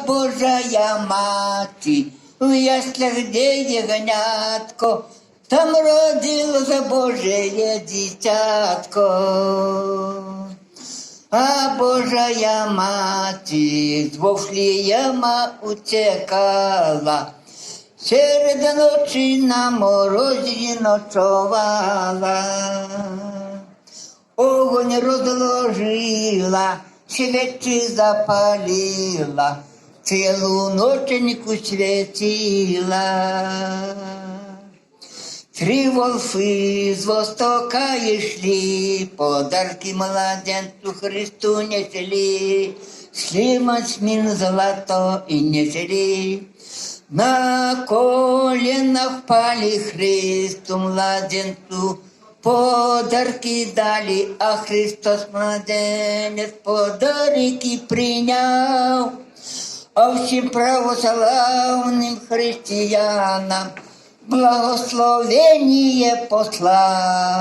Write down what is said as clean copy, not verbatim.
Божая мати, в яслях де ягнятко, там родилося Божеє дитятко. А Божая мати з Вовшлієма утекала, серед ночі на морозі ночувала. Огонь розложила, свечи запалила, цілу ноченьку світила. Три волфи з востока йшли, подарки младенцу Христу несли, шліма смін золото і несли. На коленах пали Христу младенцу, подарки дали, а Христос младенець подарки прийняв, а всім православним християнам благословение послав.